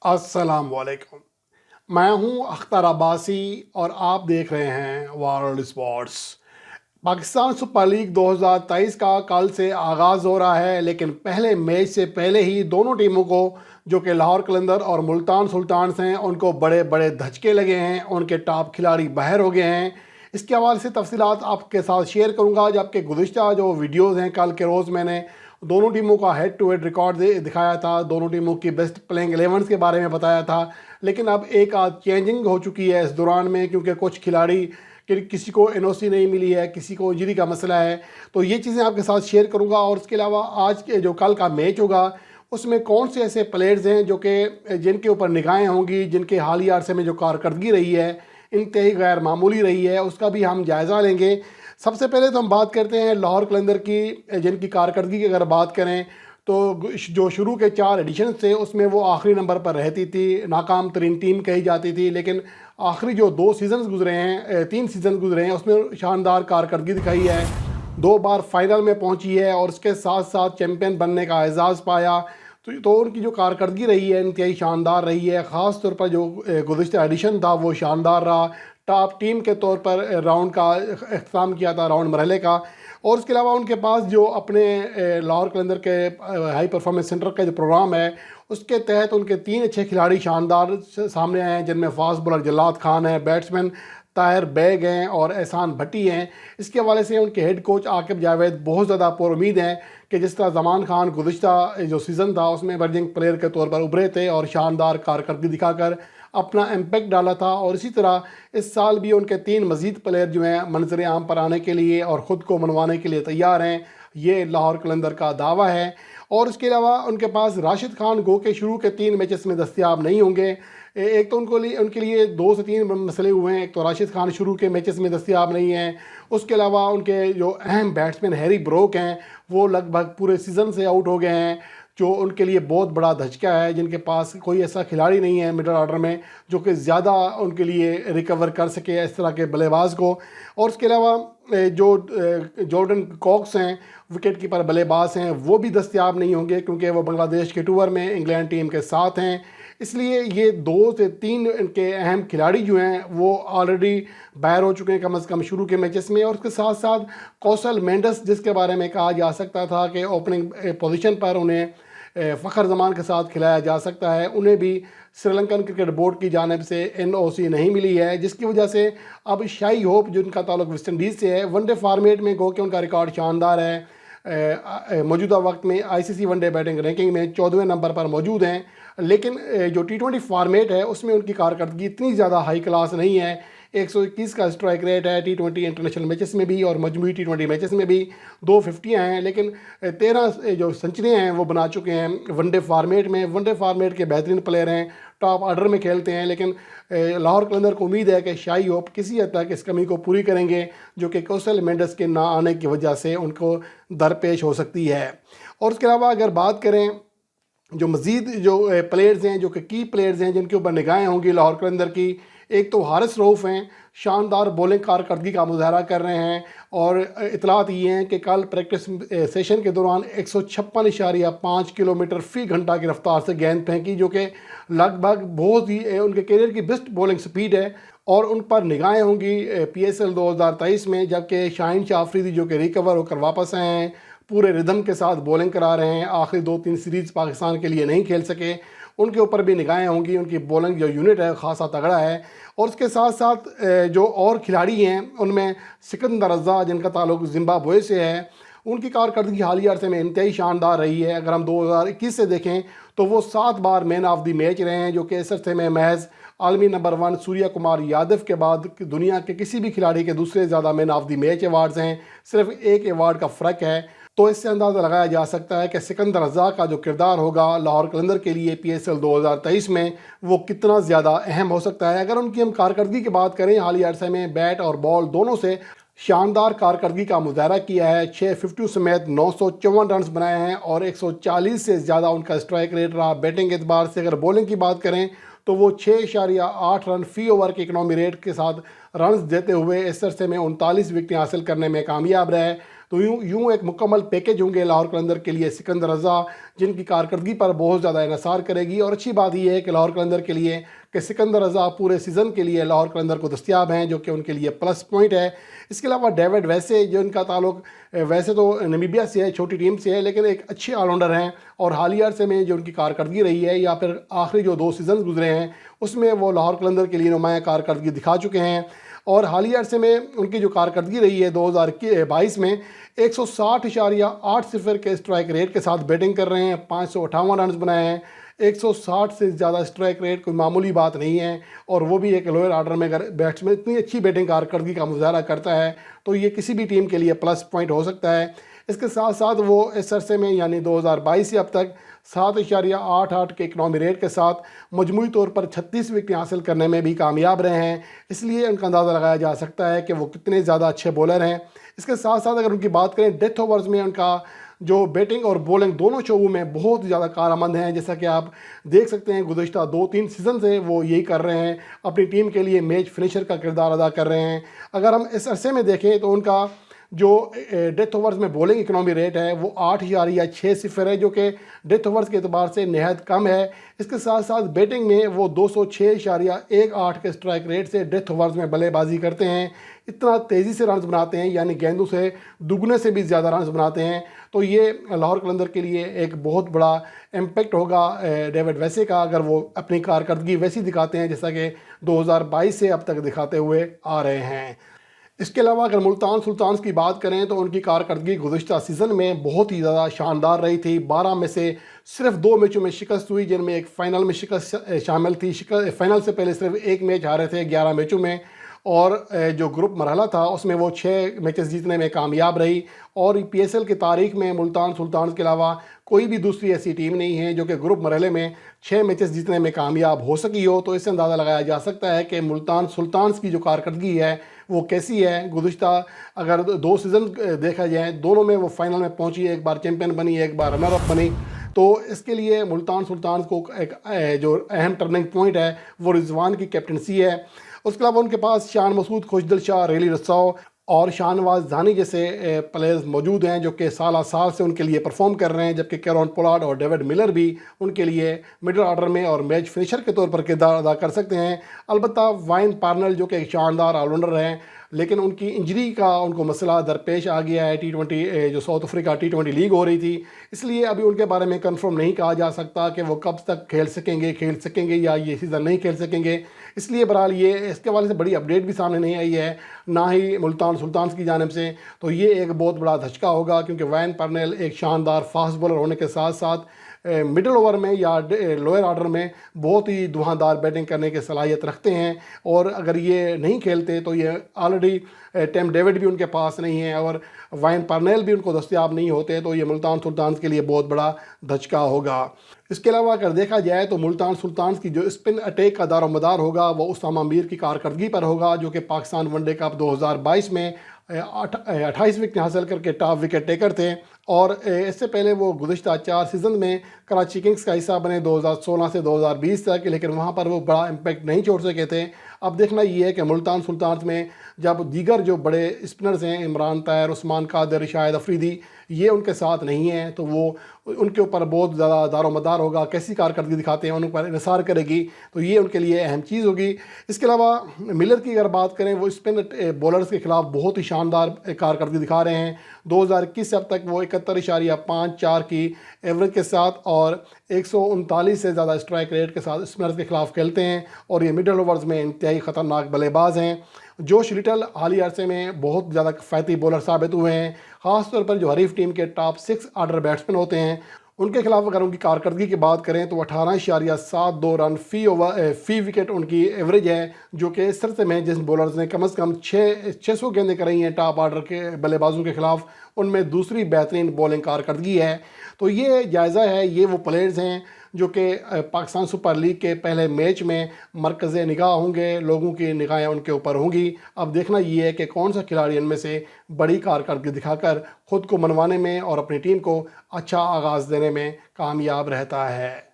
अस्सलाम वालेकुम। मैं हूं अख्तर अब्बासी और आप देख रहे हैं world sports. Pakistan super league 2023 का कल से आगाज़ हो रहा है, लेकिन पहले मैच से पहले ही दोनों टीमों को, जो कि लाहौर कलंदर और मुल्तान सुल्तान्स हैं, उनको बड़े बड़े धचके लगे हैं। उनके टॉप खिलाड़ी बाहर हो गए हैं। इसके हवाले से तफसीलात आपके साथ शेयर करूंगा। जबकि गुज़िश्ता जो वीडियोज़ हैं, कल के रोज़ मैंने दोनों टीमों का हेड टू हेड रिकॉर्ड दिखाया था, दोनों टीमों की बेस्ट प्लेइंग 11 के बारे में बताया था। लेकिन अब एक आध चेंजिंग हो चुकी है इस दौरान में, क्योंकि कुछ खिलाड़ी किसी को एनओसी नहीं मिली है, किसी को इंजरी का मसला है। तो ये चीज़ें आपके साथ शेयर करूंगा। और इसके अलावा आज के जो कल का मैच होगा उसमें कौन से ऐसे प्लेयर्स हैं जो कि जिनके ऊपर निगाहें होंगी, जिनके हालिया अरसे में जो कारकर्दगी रही है इंतहाई गैर मामूली रही है, उसका भी हम जायज़ा लेंगे। सबसे पहले तो हम बात करते हैं लाहौर कलंदर की, जिनकी कारकर्दगी की अगर बात करें तो जो शुरू के 4 एडिशन थे उसमें वो आखिरी नंबर पर रहती थी, नाकाम तरीन टीम कही जाती थी। लेकिन आखिरी जो 2 सीज़न्स गुजरे हैं, 3 सीज़न गुजरे हैं, उसमें शानदार कारकर्दगी दिखाई है। 2 बार फाइनल में पहुंची है और उसके साथ साथ चैम्पियन बनने का एजाज़ पाया। तो उनकी जो कारकर्दगी रही है इंतहाई शानदार रही है। ख़ास तौर पर जो गुज़िश्ता एडिशन था वो शानदार रहा। टॉप टीम के तौर पर राउंड का इख्तिताम किया था, राउंड मरहले का। और उसके अलावा उनके पास जो अपने लाहौर कलंदर के हाई परफॉर्मेंस सेंटर का जो प्रोग्राम है उसके तहत उनके 3 अच्छे खिलाड़ी शानदार सामने आए हैं, जिनमें फास्ट बॉलर जल्लाद खान है, बैट्समैन ताहिर बैग हैं और एहसान भट्टी हैं। इसके हवाले से उनके हेड कोच आकिब जावेद बहुत ज़्यादा पुरुमीद हैं कि जिस तरह ज़मान खान गुज़िश्ता जो सीज़न था उसमें इमर्जिंग प्लेयर के तौर पर उभरे थे और शानदार कारकर्दगी दिखाकर अपना इम्पैक्ट डाला था। और इसी तरह इस साल भी उनके 3 मज़ीद प्लेयर जो हैं मंजर आम पर आने के लिए और ख़ुद को मनवाने के लिए तैयार हैं, ये लाहौर कलंदर का दावा है। और इसके अलावा उनके पास राशिद खान गो के शुरू के 3 मैचेस में दस्तियाब नहीं होंगे। एक तो उनके लिए 2 से 3 मसले हुए हैं। एक तो राशिद खान शुरू के मैचेस में दस्तियाब नहीं हैं। उसके अलावा उनके जो अहम बैट्समैन हैरी ब्रोक हैं वो लगभग पूरे सीज़न से आउट हो गए हैं, जो उनके लिए बहुत बड़ा धचका है। जिनके पास कोई ऐसा खिलाड़ी नहीं है मिडल ऑर्डर में जो कि ज़्यादा उनके लिए रिकवर कर सके इस तरह के बल्लेबाज को। और उसके अलावा जो जॉर्डन कॉक्स हैं विकेट कीपर बल्लेबाज हैं, वो भी दस्तयाब नहीं होंगे क्योंकि वो बांग्लादेश के टूर में इंग्लैंड टीम के साथ हैं। इसलिए ये 2 से 3 इनके अहम खिलाड़ी जो हैं वो ऑलरेडी बाहर हो चुके हैं कम अज़ कम शुरू के मैचेस में। और उसके साथ साथ कौशल मेंडस, जिसके बारे में कहा जा सकता था कि ओपनिंग पोजीशन पर उन्हें फ़खर जमान के साथ खिलाया जा सकता है, उन्हें भी श्रीलंकन क्रिकेट बोर्ड की जानिब से एनओसी नहीं मिली है, जिसकी वजह से अब शाई होप जिनका ताल्लुक वेस्ट इंडीज़ से है, वनडे फॉर्मेट में गो कि उनका रिकॉर्ड शानदार है। मौजूदा वक्त में आईसीसी वनडे बैटिंग रैंकिंग में 14वें नंबर पर मौजूद हैं। लेकिन जो T20 फॉर्मेट है उसमें उनकी कारकर्दगी इतनी ज़्यादा हाई क्लास नहीं है। 121 का स्ट्राइक रेट है T20 इंटरनेशनल मैचेस में भी और मजमूई T20 मैचेस में भी 2 50 हैं। लेकिन 13 जो सेंचुरियाँ हैं वो बना चुके हैं वनडे फॉर्मेट में। वनडे फॉर्मेट के बेहतरीन प्लेयर हैं, टॉप ऑर्डर में खेलते हैं। लेकिन लाहौर कलंदर को उम्मीद है कि शाई होप किसी हद तक इस कमी को पूरी करेंगे, जो कि कौशल मेंडस के ना आने की वजह से उनको दरपेश हो सकती है। और उसके अलावा अगर बात करें जो मज़ीद जो प्लेयर्स हैं, जो कि की प्लेयर्स हैं जिनके ऊपर निगाहें होंगी लाहौर कलंदर की, एक तो हारिस रऊफ़ हैं, शानदार बॉलिंग कारकर्दगी का मुजाहरा कर रहे हैं। और इतलात ये हैं कि कल प्रैक्टिस सेशन के दौरान 156.5 किलोमीटर फ़ी घंटा की रफ्तार से गेंद फेंकी, जो कि लगभग बहुत ही उनके करियर की बेस्ट बॉलिंग स्पीड है। और उन पर निगाहें होंगी PSL 2023 में, जबकि शाहीन शाह अफरीदी जो कि रिकवर होकर वापस आए हैं, पूरे रिदम के साथ बॉलिंग करा रहे हैं, आखिरी 2-3 सीरीज़ पाकिस्तान के लिए नहीं खेल सके, उनके ऊपर भी निगाहें होंगी। उनकी बॉलिंग जो यूनिट है ख़ासा तगड़ा है। और उसके साथ साथ जो और खिलाड़ी हैं उनमें सिकंदर रज़ा, जिनका ताल्लुक ज़िम्बाब्वे से है, उनकी कारकर्दगी हालिया अरसे में इंतहाई शानदार रही है। अगर हम 2021 से देखें तो वो 7 बार मैन ऑफ द मैच रहे हैं, जो कि इस अरसे में महज आलमी नंबर 1 सूर्या कुमार यादव के बाद दुनिया के किसी भी खिलाड़ी के दूसरे ज़्यादा man of the match awards हैं। सिर्फ एक अवार्ड का फ़र्क है। तो इससे अंदाज़ा लगाया जा सकता है कि सिकंदर रज़ा का जो किरदार होगा लाहौर कलंदर के लिए PSL 2023 में वो कितना ज़्यादा अहम हो सकता है। अगर उनकी हम कारकर्दगी की बात करें, हालिया अरसे में बैट और बॉल दोनों से शानदार कारकर्दगी का मुजाहरा किया है। 6 50 समेत 954 रन बनाए हैं और 140 से ज़्यादा उनका स्ट्राइक रेट रहा। बैटिंग के एतबार से अगर बॉलिंग की बात करें तो वो 6.8 रन फ़ी ओवर के इकनॉमी रेट के साथ रन देते हुए इस अरसे में 39 विकेटें हासिल करने में कामयाब रहे। तो यूँ एक मुकम्मल पैकेज होंगे लाहौर कलंदर के लिए सिकंदर रज़ा, जिनकी कारकर्दगी पर बहुत ज़्यादा इन्हिसार करेगी। और अच्छी बात यह है कि लाहौर कलंदर के लिए कि सिकंदर रज़ा पूरे सीज़न के लिए लाहौर कलंदर को दस्तियाब हैं, जो कि उनके लिए प्लस पॉइंट है। इसके अलावा डेविड वैसे, जो इनका ताल्लुक वैसे तो नमीबिया से है, छोटी टीम से है, लेकिन एक अच्छे ऑलराउंडर हैं और हालिया अरसे में जो उनकी कारकर्दगी रही है या फिर आखिरी जो 2 सीज़न गुजरे हैं उसमें वो लाहौर कलंदर के लिए नुमाया कारकर्दगी दिखा चुके हैं। और हालिया अरसे में उनकी जो कारकर्दगी रही है 2022 में 160.80 के स्ट्राइक रेट के साथ बैटिंग कर रहे हैं, 558 रन बनाए हैं। 160 से ज़्यादा स्ट्राइक रेट कोई मामूली बात नहीं है, और वो भी एक लोअर ऑर्डर में अगर बैट्समैन इतनी अच्छी बैटिंग कारकर्दगी का मुजाहरा करता है तो ये किसी भी टीम के लिए प्लस पॉइंट हो सकता है। इसके साथ साथ वो इस अरसे में यानी 2022 से अब तक 7.88 के इकनॉमी रेट के साथ मजमूई तौर पर 36 विकेट हासिल करने में भी कामयाब रहे हैं। इसलिए उनका अंदाज़ा लगाया जा सकता है कि वो कितने ज़्यादा अच्छे बॉलर हैं। इसके साथ साथ अगर उनकी बात करें डेथ ओवर्स में, उनका जो बैटिंग और बॉलिंग दोनों शोबों में बहुत ज़्यादा कारआमद हैं। जैसा कि आप देख सकते हैं गुज़िश्ता 2-3 सीज़न से वो यही कर रहे हैं, अपनी टीम के लिए मैच फिनिशर का किरदार अदा कर रहे हैं। अगर हम इस अरसे में देखें तो उनका जो डेथ ओवर्स में बॉलिंग इकनॉमी रेट है वो 8.60 है, जो कि डेथ ओवर्स के अतबार से नहायत कम है। इसके साथ साथ बैटिंग में वो 206.18 के स्ट्राइक रेट से डेथ ओवर्स में बल्लेबाजी करते हैं। इतना तेज़ी से रन्स बनाते हैं, यानी गेंदों से दुगने से भी ज़्यादा रन्स बनाते हैं। तो ये लाहौर कलंदर के लिए एक बहुत बड़ा इम्पैक्ट होगा डेविड वैसे का, अगर वो अपनी कारकर्दगी वैसी दिखाते हैं जैसा कि 2022 से अब तक दिखाते हुए आ रहे हैं। इसके अलावा अगर मुल्तान सुल्तान्स की बात करें तो उनकी कारकर्दगी गुज़िश्ता सीज़न में बहुत ही ज़्यादा शानदार रही थी। 12 में से सिर्फ 2 मैचों में शिकस्त हुई, जिनमें एक फ़ाइनल में शिकस्त शामिल थी। फ़ाइनल से पहले सिर्फ 1 मैच हारे थे 11 मैचों में, और जो ग्रुप मरहला था उसमें वो 6 मैचेस जीतने में कामयाब रही। और PSL की तारीख में मुल्तान सुल्तान्स के अलावा कोई भी दूसरी ऐसी टीम नहीं है जो कि ग्रुप मरहले में 6 मैचेस जीतने में कामयाब हो सकी हो। तो इससे अंदाज़ा लगाया जा सकता है कि मुल्तान सुल्तान्स की जो कारकर्दगी है वो कैसी है। गुज़िश्ता अगर 2 सीज़न देखा जाए, दोनों में वो फाइनल में पहुंची, एक बार चैंपियन बनी, एक बार रनर अप बनी। तो इसके लिए मुल्तान सुल्तान्स को एक जो अहम टर्निंग पॉइंट है वो रिजवान की कैप्टनसी है। उसके अलावा उनके पास शान मसूद, खुशदिल शाह, रेली रस्साओ और शाहनवाज धानी जैसे प्लेयर्स मौजूद हैं जो कि साल से उनके लिए परफॉर्म कर रहे हैं, जबकि कैरन पोलार्ड और डेविड मिलर भी उनके लिए मिडिल ऑर्डर में और मैच फिनिशर के तौर पर किरदार अदा कर सकते हैं। अलबत्ता वाइन पार्नल जो कि एक शानदार ऑलराउंडर हैं, लेकिन उनकी इंजरी का उनको मसला दरपेश आ गया है। T20 जो साउथ अफ्रीका T20 लीग हो रही थी, इसलिए अभी उनके बारे में कंफर्म नहीं कहा जा सकता कि वो कब तक खेल सकेंगे या ये सीज़न नहीं खेल सकेंगे। इसलिए बहरहाल ये इसके हवाले से बड़ी अपडेट भी सामने नहीं आई है, ना ही मुल्तान सुल्तान्स की जानिब से। तो ये एक बहुत बड़ा धचका होगा, क्योंकि वाइन पार्नेल एक शानदार फास्ट बॉलर होने के साथ साथ मिडिल ओवर में या लोअर ऑर्डर में बहुत ही धुआंधार बैटिंग करने की सलाहियत रखते हैं। और अगर ये नहीं खेलते तो ये ऑलरेडी टेम डेविड भी उनके पास नहीं है और वाइन पार्नेल भी उनको दस्तयाब नहीं होते, तो ये मुल्तान सुल्तान्स के लिए बहुत बड़ा धचका होगा। इसके अलावा अगर देखा जाए तो मुल्तान सुल्तान्स की जो स्पिन अटैक का दारोमदार होगा वो उसामा मीर की कारकर्दगी पर होगा, जो कि पाकिस्तान वनडे कप 2022 में 28 विकेट हासिल करके टॉप विकेट टेकर थे। और इससे पहले वो गुज़िश्ता 4 सीज़न में कराची किंग्स का हिस्सा बने 2016 से 2020 तक, लेकिन वहाँ पर वो बड़ा इम्पैक्ट नहीं छोड़ सके थे। अब देखना ये है कि मुल्तान सुल्तान्स में जब दीगर जो बड़े स्पिनर्स हैं, इमरान ताहिर, उस्मान कादिर, शाहिद अफरीदी, ये उनके साथ नहीं हैं, तो वो उनके ऊपर बहुत ज़्यादा दारोमदार होगा, कैसी कारकर्दगी दिखाते हैं उन पर इन्हिसार करेगी। तो ये उनके लिए अहम चीज़ होगी। इसके अलावा मिलर की अगर बात करें, वो स्पिन बॉलर्स के खिलाफ बहुत ही शानदार कारकर्दगी दिखा रहे हैं। 2021 से अब तक वो 71.54 की एवरेज के साथ और 139 से ज़्यादा स्ट्राइक रेट के साथ स्पिनर्स के खिलाफ खेलते हैं, और ये मिडल ओवर्स में इंतहाई ख़तरनाक बल्लेबाज हैं। जोश लिटल हालिया अरसे में बहुत ज़्यादा किफ़ायती बॉलर साबित हुए हैं, ख़ासतौर पर जो हरीफ टीम के टॉप 6 ऑर्डर बैट्समैन होते हैं उनके खिलाफ अगर उनकी कारकर्दगी की बात करें तो 18.72 रन फ़ी विकेट उनकी एवरेज है, जो कि इस तरह में जिस बॉलर्स ने कम से कम 600 गेंदें कराई हैं टॉप ऑर्डर के बल्लेबाजों के खिलाफ, उनमें दूसरी बेहतरीन बॉलिंग कारकर्दगी है। तो ये जायज़ा है, ये वो प्लेयर्स हैं जो कि पाकिस्तान सुपर लीग के पहले मैच में मरकज़ निगाह होंगे, लोगों की निगाहें उनके ऊपर होंगी। अब देखना ये है कि कौन सा खिलाड़ी इनमें से बड़ी कारकर्दगी दिखाकर ख़ुद को मनवाने में और अपनी टीम को अच्छा आगाज़ देने में कामयाब रहता है।